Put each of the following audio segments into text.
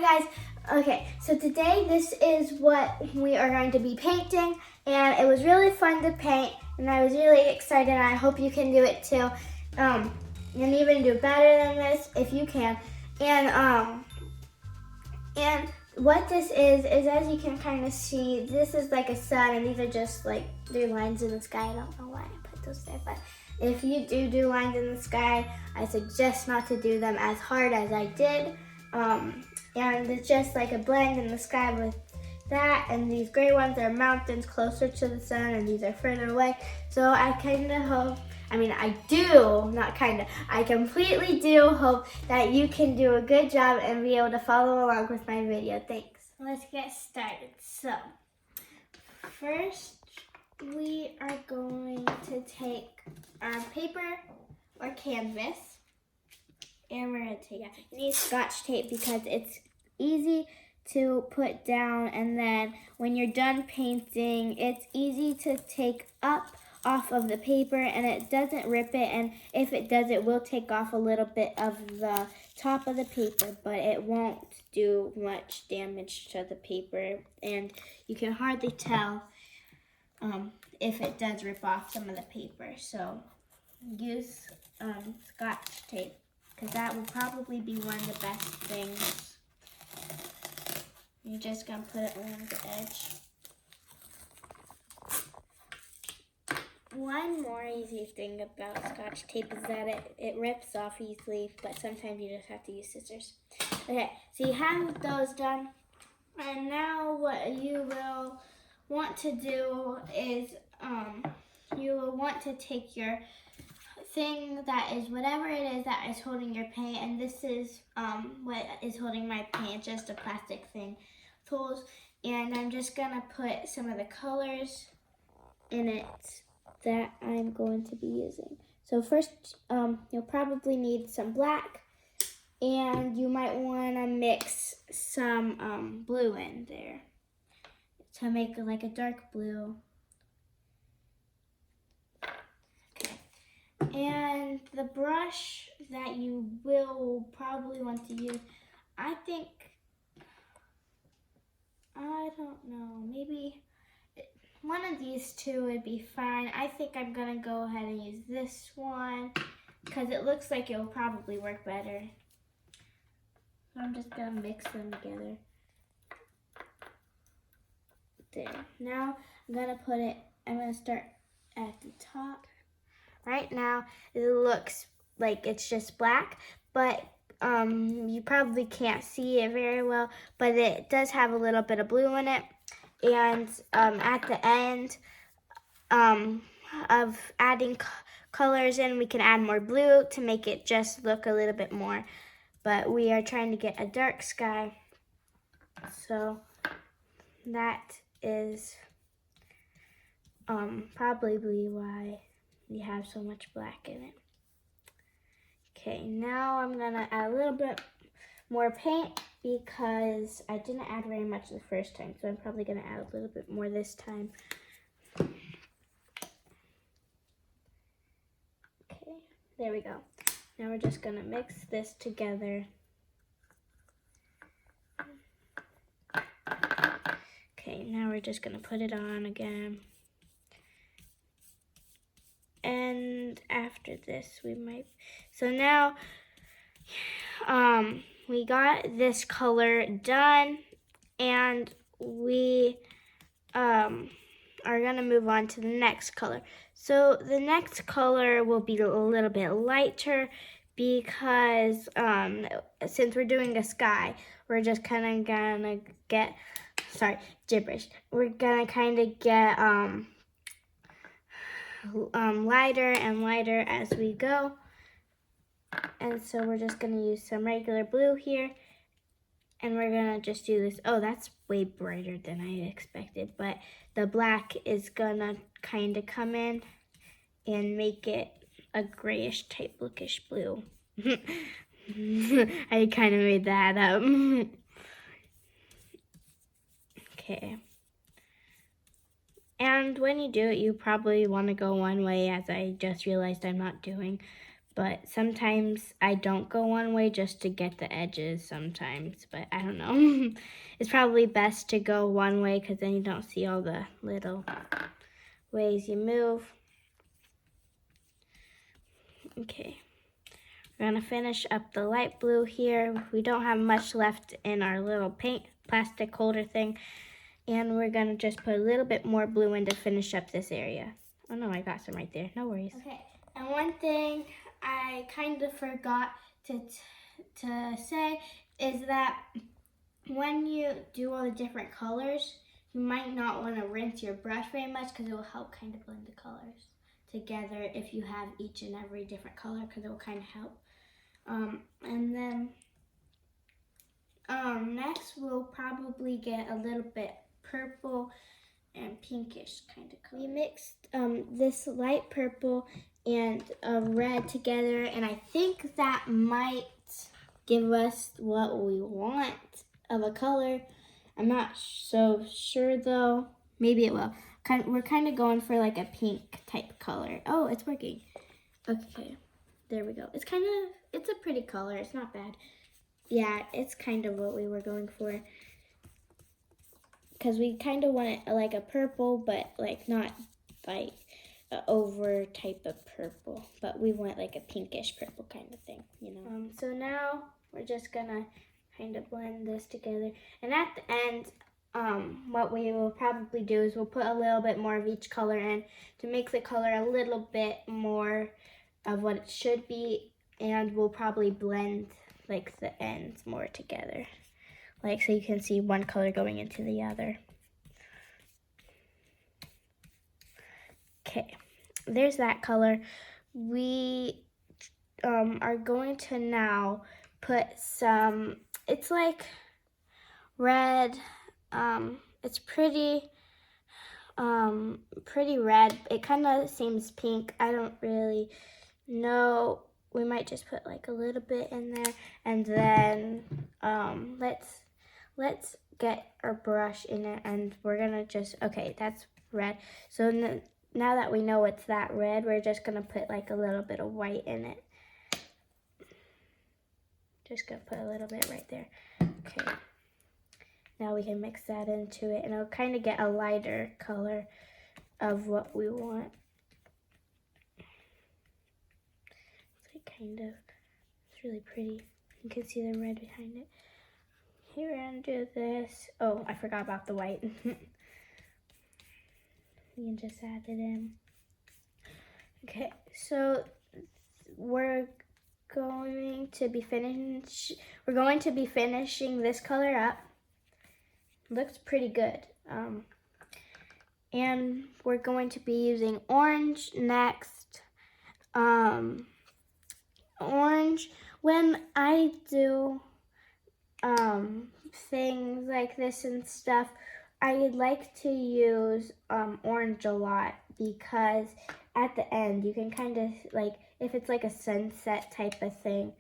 Hi guys. Okay, so today this is what we are going to be painting, and it was really fun to paint, and I was really excited, and I hope you can do it too. And even do better than this if you can. And what this is as you can kind of see, this is like a sun, and these are just like 3 lines in the sky. I don't know why I put those there, but if you do lines in the sky, I suggest not to do them as hard as I did. And it's just like a blend in the sky with that, and these gray ones are mountains closer to the sun, and these are further away. So I kind of hope, I completely do hope that you can do a good job and be able to follow along with my video. Thanks. Let's get started. So, first we are going to take our paper or canvas, and we're going to take, you need Scotch tape because it's easy to put down, and then when you're done painting, it's easy to take up off of the paper and it doesn't rip it, and if it does, it will take off a little bit of the top of the paper, but it won't do much damage to the paper, and you can hardly tell if it does rip off some of the paper. So use Scotch tape, because that will probably be one of the best things. You're just going to put it along the edge. One more easy thing about Scotch tape is that it rips off easily, but sometimes you just have to use scissors. Okay, so you have those done, and now what you will want to do is you will want to take your thing that is whatever it is that is holding your paint, and this is what is holding my paint, just a plastic thing, tools, and I'm just gonna put some of the colors in it that I'm going to be using. So first, you'll probably need some black, and you might want to mix some blue in there to make like a dark blue. And the brush that you will probably want to use, I don't know, maybe one of these two would be fine. I think I'm gonna go ahead and use this one because it looks like it'll probably work better. So I'm just gonna mix them together. There. Now I'm gonna start at the top. Right now, it looks like it's just black, but you probably can't see it very well, but it does have a little bit of blue in it. And at the end of adding colors in, we can add more blue to make it just look a little bit more. But we are trying to get a dark sky, so that is probably why we have so much black in it. Okay, now I'm gonna add a little bit more paint because I didn't add very much the first time, so I'm probably gonna add a little bit more this time. Okay, there we go. Now we're just gonna mix this together. Okay, now we're just gonna put it on again. And after this, so now we got this color done, and we are gonna move on to the next color. So the next color will be a little bit lighter because since we're doing a sky, we're just kind of gonna get, gibberish. We're gonna kind of get lighter and lighter as we go. And so we're just gonna use some regular blue here, and we're gonna just do this. Oh, that's way brighter than I expected, but the black is gonna kind of come in and make it a grayish type lookish blue. I kind of made that up. Okay. And when you do it, you probably want to go one way, as I just realized I'm not doing. but sometimes I don't go one way just to get the edges sometimes, but I don't know. It's probably best to go one way because then you don't see all the little ways you move. Okay, we're gonna finish up the light blue here. We don't have much left in our little paint plastic holder thing, and we're gonna just put a little bit more blue in to finish up this area. Oh no, I got some right there, no worries. Okay, and one thing I kind of forgot to say is that when you do all the different colors, you might not want to rinse your brush very much because it will help kind of blend the colors together if you have each and every different color, because it will kind of help. And then next we'll probably get a little bit purple and pinkish kind of color. We mixed this light purple and red together, and I think that might give us what we want of a color. I'm not so sure though. Maybe it will. We're kind of going for like a pink type color. Oh, it's working. Okay, there we go. It's a pretty color. It's not bad. Yeah, it's kind of what we were going for. Because we kind of want it like a purple, but like not like an over type of purple. But we want like a pinkish purple kind of thing, you know. So now we're just gonna kind of blend this together. And at the end, what we will probably do is we'll put a little bit more of each color in to make the color a little bit more of what it should be. And we'll probably blend like the ends more together. Like, so you can see one color going into the other. Okay, there's that color. We are going to now put some, it's like red, it's pretty red. It kind of seems pink. I don't really know. We might just put like a little bit in there, and then let's get our brush in it, and we're gonna just, okay, that's red. So now that we know it's that red, we're just gonna put like a little bit of white in it. Just gonna put a little bit right there. Okay. Now we can mix that into it, and it'll kind of get a lighter color of what we want. It's like kind of, it's really pretty. You can see the red behind it. Here, we're gonna do this. Oh, I forgot about the white. We can just add it in. Okay, so we're going to be finishing this color up. Looks pretty good. And we're going to be using orange next. Orange, when I do things like this and stuff, I like to use orange a lot, because at the end you can kind of, like, if it's like a sunset type of thing,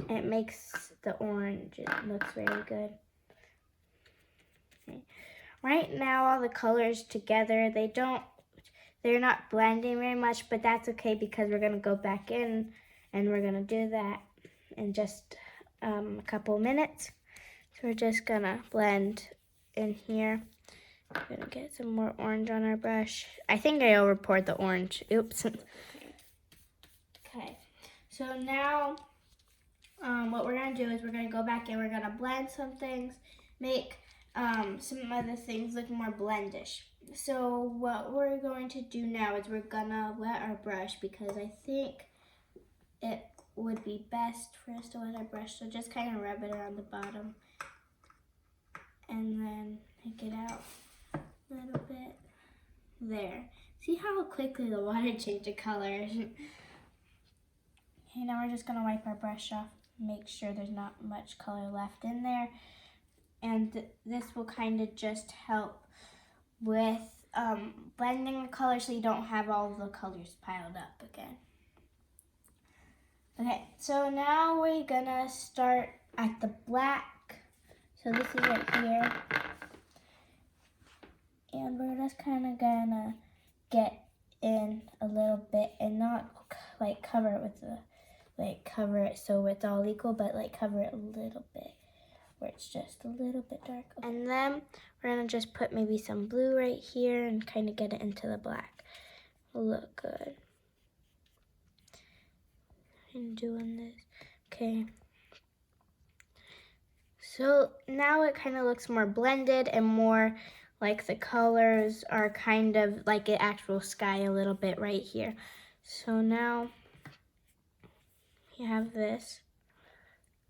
it makes the orange, it looks very good. Okay. Right now all the colors together, they're not blending very much, but that's okay because we're gonna go back in and we're gonna do that in just a couple minutes. So we're just gonna blend in here. We're gonna get some more orange on our brush. I think I over-poured the orange. Oops. Okay, so now what we're gonna do is we're gonna go back in, we're gonna blend some things, make some other things look more blendish. So what we're going to do now is we're gonna wet our brush, because I think it would be best for us to wet our brush. So just kind of rub it around the bottom and then take it out a little bit. There. See how quickly the water changed color? Okay, now we're just gonna wipe our brush off, make sure there's not much color left in there. And this will kind of just help with blending the color so you don't have all the colors piled up again. Okay, so now we're gonna start at the black. So this is right here. And we're just kind of gonna get in a little bit and not like cover it with the like cover it so it's all equal, but like cover it a little bit where it's just a little bit dark. And then we're gonna just put maybe some blue right here and kind of get it into the black. It'll look good. I'm doing this, okay. So now it kind of looks more blended and more like the colors are kind of like an actual sky a little bit right here. So now we have this,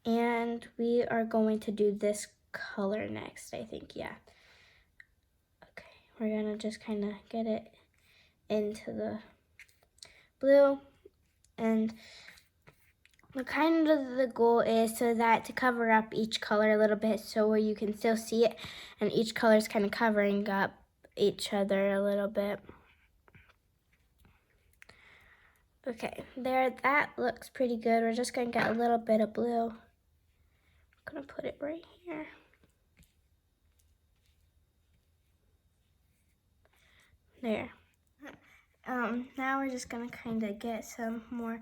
and we are going to do this color next, I think, yeah. Okay, we're gonna just kind of get it into the blue, and the goal is so that to cover up each color a little bit so where you can still see it, and each color is kind of covering up each other a little bit. Okay, there, that looks pretty good. We're just gonna get a little bit of blue. I'm gonna put it right here. There. Now we're just gonna kind of get some more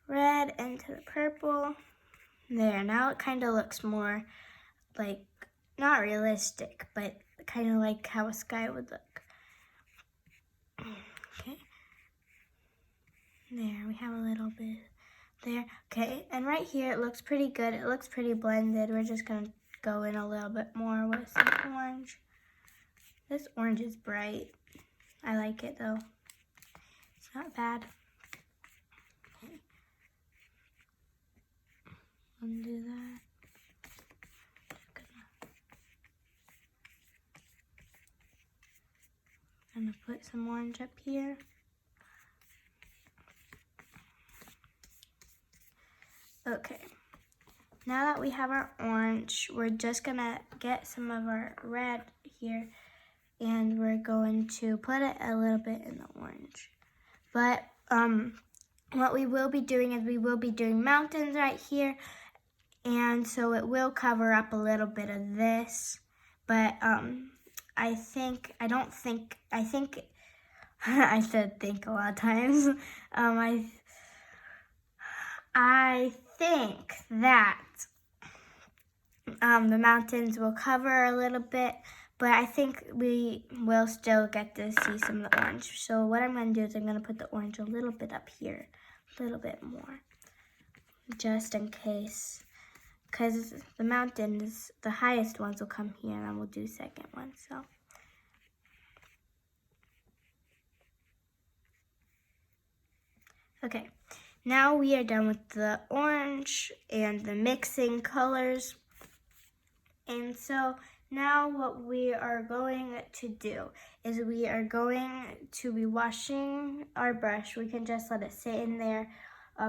red into the purple. There, now it kind of looks more like, not realistic, but kind of like how a sky would look. Okay. There, we have a little bit there. Okay, and right here it looks pretty good. It looks pretty blended. We're just gonna go in a little bit more with some orange. This orange is bright. I like it though. It's not bad. Okay. Undo that. I'm gonna put some orange up here. Okay, now that we have our orange, we're just gonna get some of our red here, and we're going to put it a little bit in the orange. But what we will be doing is we will be doing mountains right here, and so it will cover up a little bit of this. But I think I said think a lot of times. I think that the mountains will cover a little bit, but I think we will still get to see some of the orange. So what I'm going to do is I'm going to put the orange a little bit up here, a little bit more, just in case, because the mountains, the highest ones will come here, and then we'll do second one. So. Okay. Now we are done with the orange and the mixing colors. And so now what we are going to do is we are going to be washing our brush. We can just let it sit in there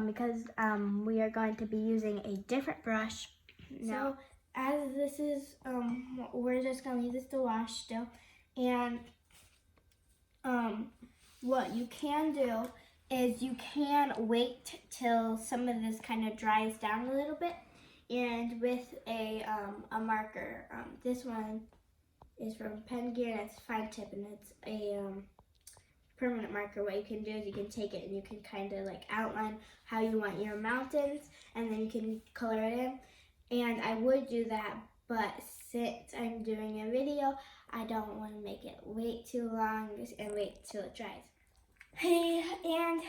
because we are going to be using a different brush. So as this is, we're just going to leave this to wash still. And what you can do is you can wait till some of this kind of dries down a little bit, and with a marker, this one is from Pen Gear and it's fine tip, and it's a permanent marker. What you can do is you can take it and you can kind of like outline how you want your mountains, and then you can color it in. And I would do that, but since I'm doing a video, I don't want to make it wait too long and wait till it dries. Hey, and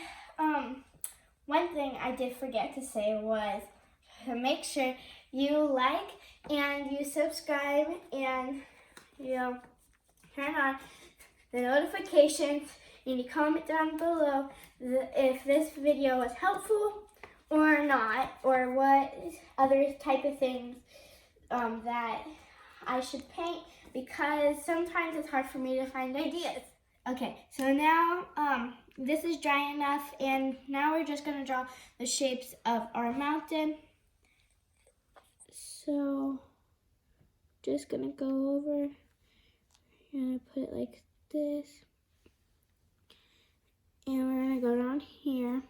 one thing I did forget to say was to make sure you like and you subscribe and you turn on the notifications, and you comment down below if this video was helpful or not, or what other type of things that I should paint, because sometimes it's hard for me to find ideas. Okay, so now this is dry enough, and now we're just gonna draw the shapes of our mountain. So, just gonna go over, we're gonna put it like this, and we're gonna go down here.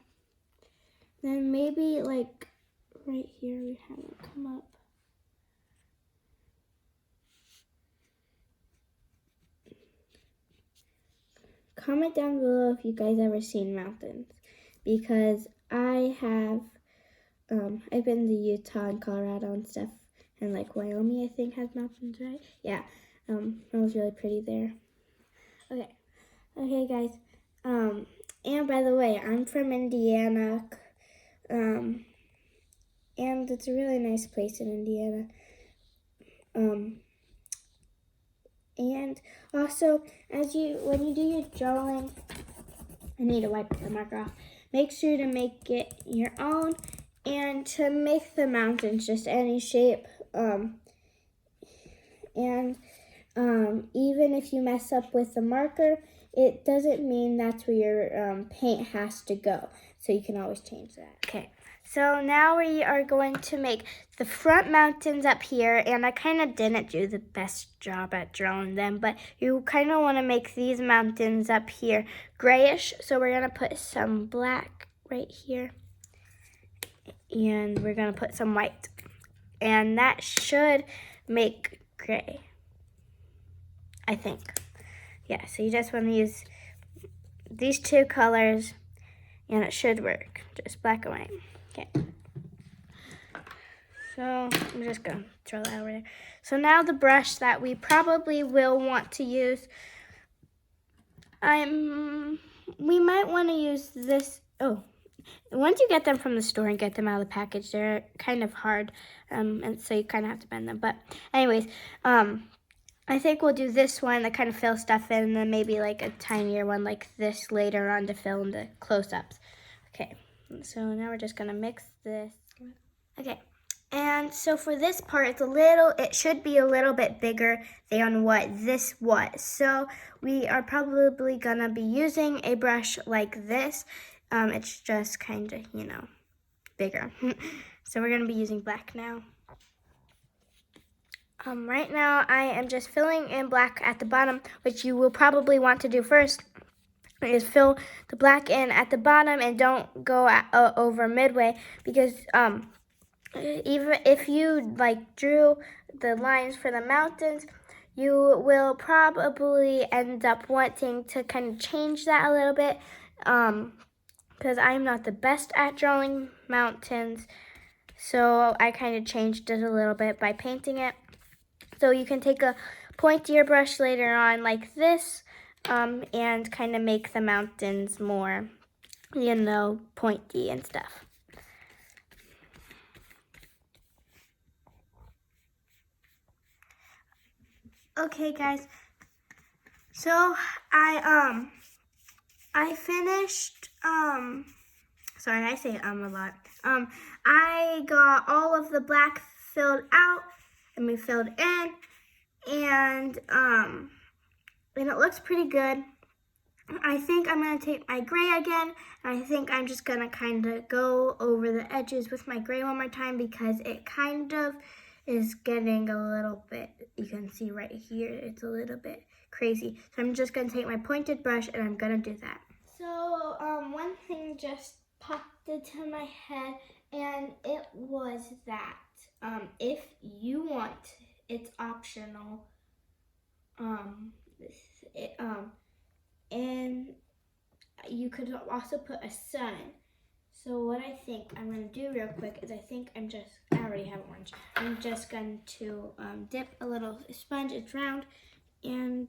Then maybe like right here we have it come up. Comment down below if you guys ever seen mountains, because I have I've been to Utah and Colorado and stuff, and like Wyoming, I think, has mountains, right? Yeah, it was really pretty there. Okay, guys. And by the way, I'm from Indiana, and it's a really nice place in Indiana. And also, when you do your drawing, I need to wipe the marker off. Make sure to make it your own, and to make the mountains just any shape. Even if you mess up with the marker, it doesn't mean that's where your paint has to go. So you can always change that. Okay, so now we are going to make the front mountains up here, and I kind of didn't do the best job at drawing them, but you kind of want to make these mountains up here grayish. So we're going to put some black right here, and we're going to put some white, and that should make gray, I think. Yeah, so you just want to use these two colors, and it should work. Just black and white. Okay. So I'm just going to throw that over there. So now the brush that we probably will want to use, we might want to use this. Oh, once you get them from the store and get them out of the package, they're kind of hard, and so you kind of have to bend them. But anyways, I think we'll do this one that kind of fills stuff in, and then maybe like a tinier one like this later on to fill in the close-ups. Okay, so now we're just gonna mix this. Okay, and so for this part, it should be a little bit bigger than what this was. So we are probably gonna be using a brush like this. It's just kind of, bigger. So we're gonna be using black now. Right now, I am just filling in black at the bottom, which you will probably want to do first, is fill the black in at the bottom and don't go over midway, because even if you drew the lines for the mountains, you will probably end up wanting to kind of change that a little bit, because I'm not the best at drawing mountains, so I kind of changed it a little bit by painting it. So you can take a pointier brush later on like this, and kind of make the mountains more, pointy and stuff. Okay, guys. So I finished, sorry, I say a lot. I got all of the black filled out, filled in, and it looks pretty good. I think I'm going to take my gray again, and I think I'm just going to kind of go over the edges with my gray one more time, because it kind of is getting a little bit, you can see right here, it's a little bit crazy. So I'm just going to take my pointed brush, and I'm going to do that. So one thing just popped into my head, and it was that if you want, it's optional, and you could also put a sun. So what I think I'm going to do real quick is I already have orange. I'm just going to dip a little sponge, it's round, and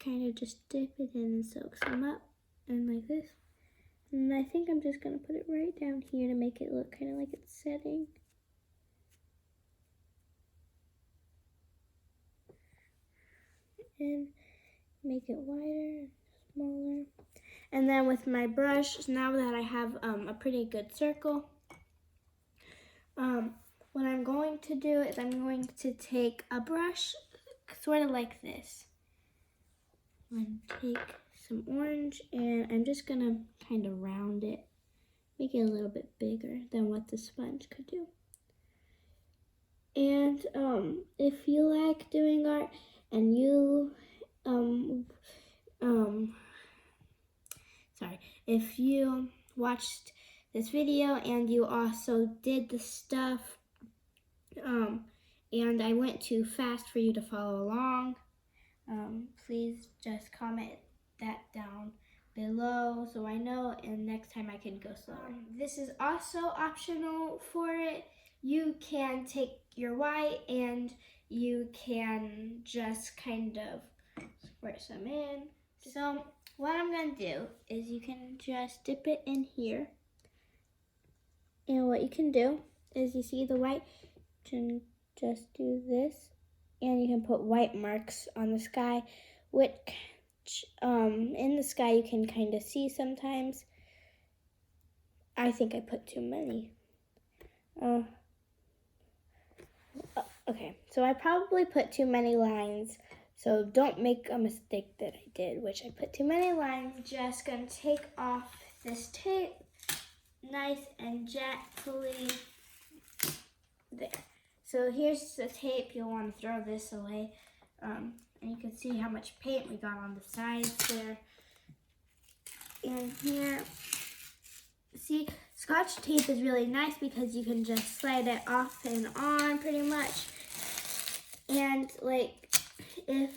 kind of just dip it in and soak some up, and like this. And I think I'm just going to put it right down here to make it look kind of like it's setting. And make it wider, smaller. And then with my brush, now that I have a pretty good circle, what I'm going to do is I'm going to take a brush sort of like this. I'm going to take some orange, and I'm just going to kind of round it, make it a little bit bigger than what the sponge could do. And if you like doing art and you if you watched this video and you also did the stuff, and I went too fast for you to follow along, please just comment that down below so I know, and next time I can go slower. This is also optional for it. You can take your white and you can just kind of squirt some in. So what I'm gonna do is you can just dip it in here. And what you can do is you see the white, you can just do this and you can put white marks on the sky, which in the sky you can kind of see sometimes. I think I put too many. Okay, so I probably put too many lines, so don't make a mistake that I did, which I put too many lines. Just gonna take off this tape nice and gently there. So here's the tape. You'll want to throw this away. And you can see how much paint we got on the sides there. And here, see, Scotch tape is really nice because you can just slide it off and on pretty much. And like if,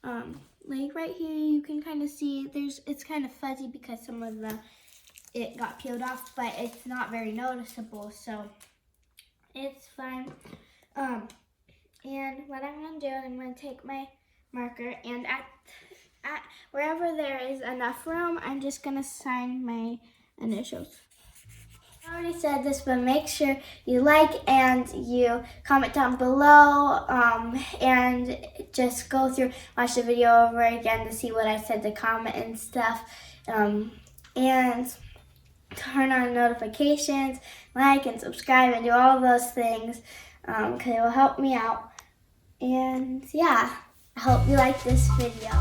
like right here, you can kind of see it's kind of fuzzy because some of it got peeled off, but it's not very noticeable, so it's fine. And what I'm gonna do, I'm gonna take my marker, and at wherever there is enough room, I'm just gonna sign my initials. I already said this, but make sure you like and you comment down below, and just go through, watch the video over again to see what I said to comment and stuff, and turn on notifications, like and subscribe, and do all those things, because it will help me out. And yeah, I hope you like this video.